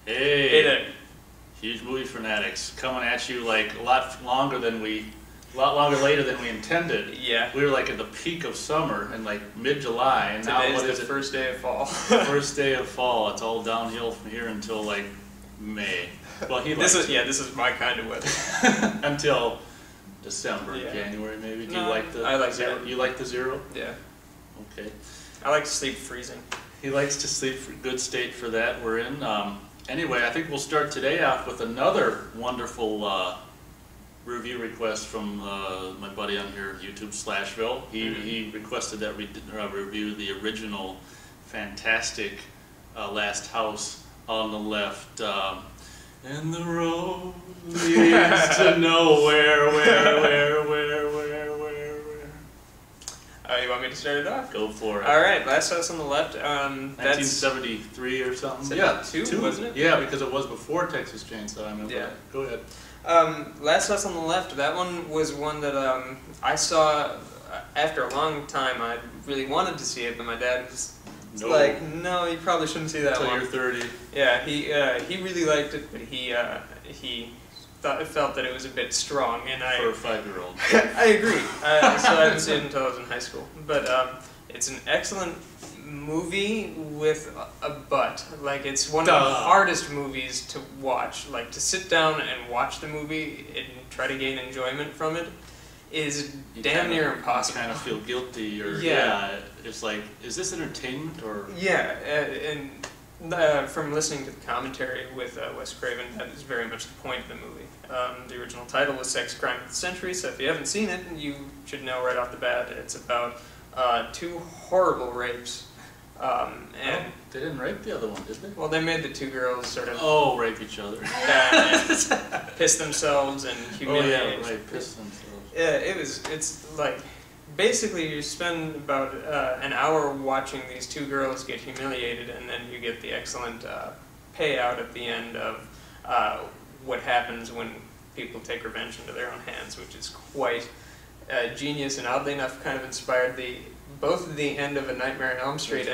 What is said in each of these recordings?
Hey there. Huge movie fanatics coming at you like a lot longer later than we intended. Yeah. We were like at the peak of summer in like mid-July, and now what is it? First day of fall. First day of fall. It's all downhill from here until like May. Well, this is my kind of weather. Until December, Yeah. January maybe. Do No, you like the I like zero? that. You like the zero? Yeah. Okay. I like to sleep freezing. He likes to sleep for good state for that we're in. Anyway, I think we'll start today off with another wonderful review request from my buddy on here, YouTube Slashville. He requested that we review the original fantastic Last House on the Left. And the road leads to nowhere, where. You want me to start it off? Go for it. All right, Last House on the Left. 1973 or something. 72, wasn't it? Yeah, because it was before Texas Chainsaw. I mean, Yeah. Go ahead. Last House on the Left. That one was one that I saw after a long time. I really wanted to see it, but my dad was like, "No, you probably shouldn't see that Until one." you're 30. Yeah, he really liked it, but he felt that it was a bit strong, and For a 5-year-old. I agree. So I haven't seen it until I was in high school. But it's an excellent movie with a but. Like, it's one of the hardest movies to watch. Like, to sit down and watch the movie and try to gain enjoyment from it is damn near impossible. You kind of feel guilty, or it's like, is this entertainment or? Yeah, and from listening to the commentary with Wes Craven, that is very much the point of the movie. The original title was Sex Crime of the Century, so if you haven't seen it, you should know right off the bat. It's about 2 horrible rapes. And they didn't rape the other one, did they? well, they made the 2 girls sort of rape each other. and piss themselves and humiliate. Oh yeah, right, piss themselves. Yeah, it's like, basically you spend about an hour watching these 2 girls get humiliated, and then you get the excellent payout at the end of what happens when people take revenge into their own hands, which is quite genius, and oddly enough kind of inspired both the end of A Nightmare on Elm Street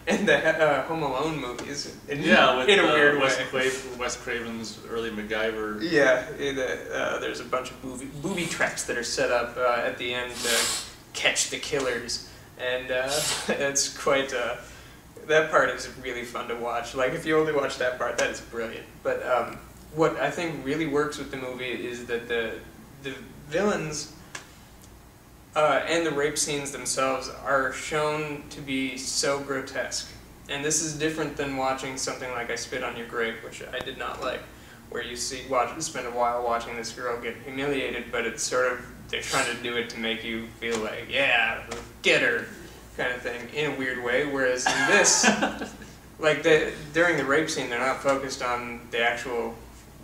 and the Home Alone movies in a weird way. Wes Craven's early MacGyver. Yeah, there's a bunch of booby traps that are set up at the end to catch the killers, and it's quite that part is really fun to watch. Like, if you only watch that part, that is brilliant. But what I think really works with the movie is that the villains and the rape scenes themselves are shown to be so grotesque. And this is different than watching something like I Spit on Your Grave, which I did not like, where you spend a while watching this girl get humiliated, but it's sort of, they're trying to do it to make you feel like, yeah, get her, kind of thing, in a weird way. Whereas in this, like, during the rape scene, they're not focused on the actual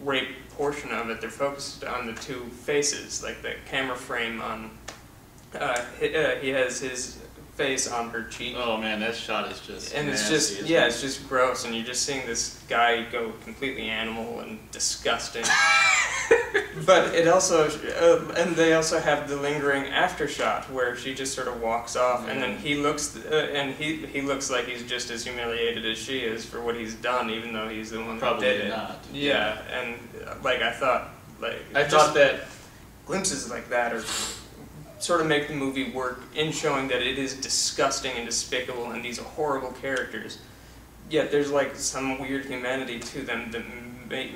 rape portion of it. They're focused on the 2 faces, like the camera frame on, he has his face on her cheek. Oh man, that shot is just and nasty, it's just gross, and you're just seeing this guy go completely animal and disgusting. But it also, and they also have the lingering after shot where she just sort of walks off, and then he looks, he looks like he's just as humiliated as she is for what he's done, even though he's the one that did it. Not. Yeah, and like I thought that glimpses like that are sort of make the movie work in showing that it is disgusting and despicable, and these are horrible characters. Yet there's like some weird humanity to them that make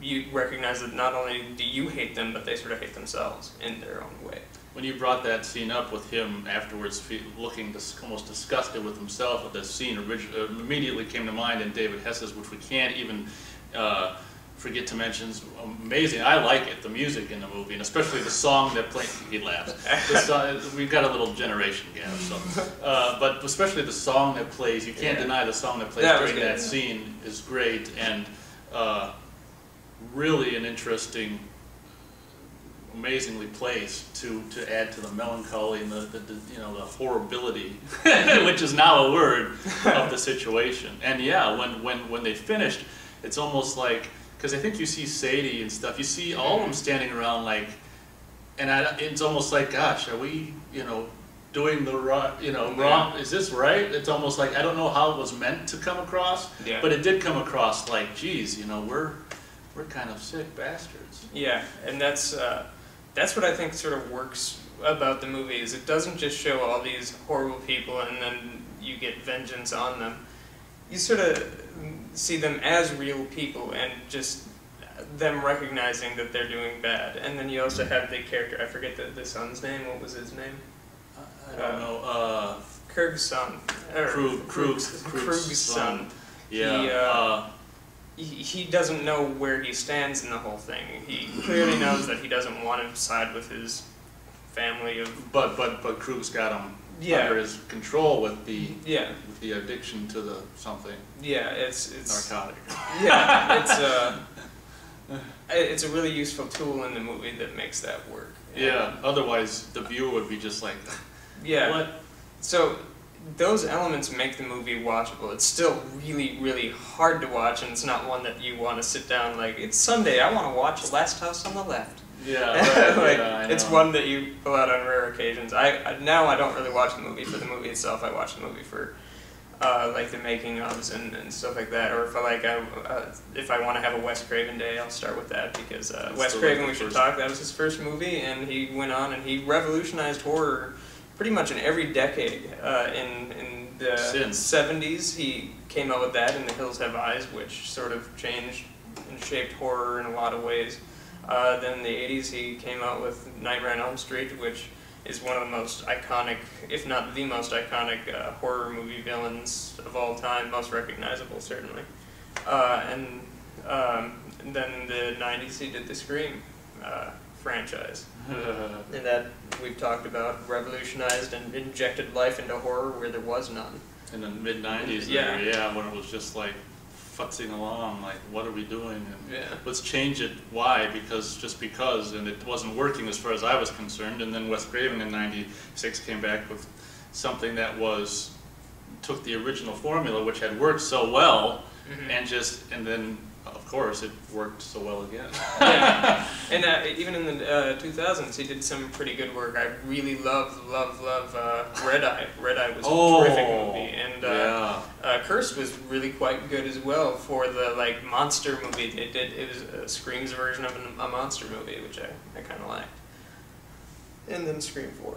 you recognize that not only do you hate them, but they sort of hate themselves in their own way. When you brought that scene up with him afterwards, looking almost disgusted with himself, that scene immediately came to mind in David Hess's, which we can't even forget to mention. Is amazing. I like it, the music in the movie, and especially the song that plays. He laughs. We've got a little generation gap, so. But especially the song that plays. You can't deny the song that plays during that scene is great, and really an interesting, amazingly placed to add to the melancholy and the horribility, which is now a word, of the situation. And yeah, when they finished, it's almost like, because I think you see Sadie and stuff, you see all of them standing around like, and it's almost like, gosh, are we, doing the wrong, wrong. Is this right? It's almost like I don't know how it was meant to come across, Yeah. but it did come across like, geez, we're kind of sick bastards. Yeah, and that's what I think sort of works about the movie is it doesn't just show all these horrible people and then you get vengeance on them. You sort of see them as real people and just them recognizing that they're doing bad. And then you also have the character, I forget the son's name, what was his name? I don't know. Krug's son. Krug's son. Yeah. He doesn't know where he stands in the whole thing. He clearly knows that he doesn't want to side with his family of. But Krug's got him under his control with the addiction to the something. Yeah, it's narcotic. Yeah, it's a really useful tool in the movie that makes that work. Yeah. Otherwise, the viewer would be just like, yeah. What? So those elements make the movie watchable. It's still really, really hard to watch, and it's not one that you want to sit down like, it's Sunday, I want to watch Last House on the Left. Yeah, right. It's one that you pull out on rare occasions. Now I don't really watch the movie for the movie itself. I watch the movie for like the making ofs and stuff like that. Or if I want to have a Wes Craven day, I'll start with that because Wes Craven, we should talk. That was his first movie, and he went on and he revolutionized horror pretty much in every decade. In the 70s, he came out with that, and The Hills Have Eyes, which sort of changed and shaped horror in a lot of ways. Then in the 80s, he came out with Nightmare on Elm Street, which is one of the most iconic, if not the most iconic, horror movie villains of all time, most recognizable, certainly. And then in the 90s, he did the Scream franchise. And that, we've talked about, revolutionized and injected life into horror where there was none. In the mid-90s, when it was just like, futzing along, like, what are we doing? And let's change it. Why? Because, and it wasn't working as far as I was concerned. And then Wes Craven in '96 came back with something that took the original formula, which had worked so well, and then of course it worked so well again. Yeah, and even in the 2000s, he did some pretty good work. I really love Red Eye. Red Eye was a terrific movie, and Cursed was really quite good as well for the monster movie they did. It was Scream's version of a monster movie, which I kind of liked. And then Scream 4.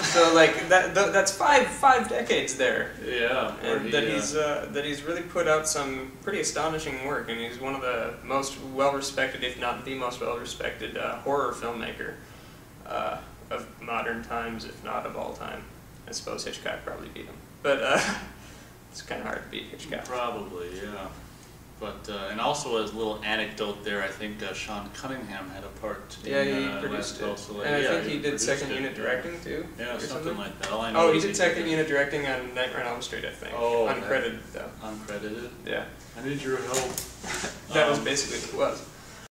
So that's five decades there. Yeah. And that he's really put out some pretty astonishing work, and he's one of the most well-respected, if not the most well-respected, horror filmmaker of modern times, if not of all time. I suppose Hitchcock probably beat him, but it's kind of hard to beat Hitchcock. Probably, yeah. But and also as a little anecdote there, I think Sean Cunningham had a part. Yeah, he produced it, and I think he did second unit directing too. Yeah, something like that. All I know he did second unit directing on Nightmare on Elm Street, I think. Uncredited though. Uncredited. Yeah. I need your help. That was basically what it was.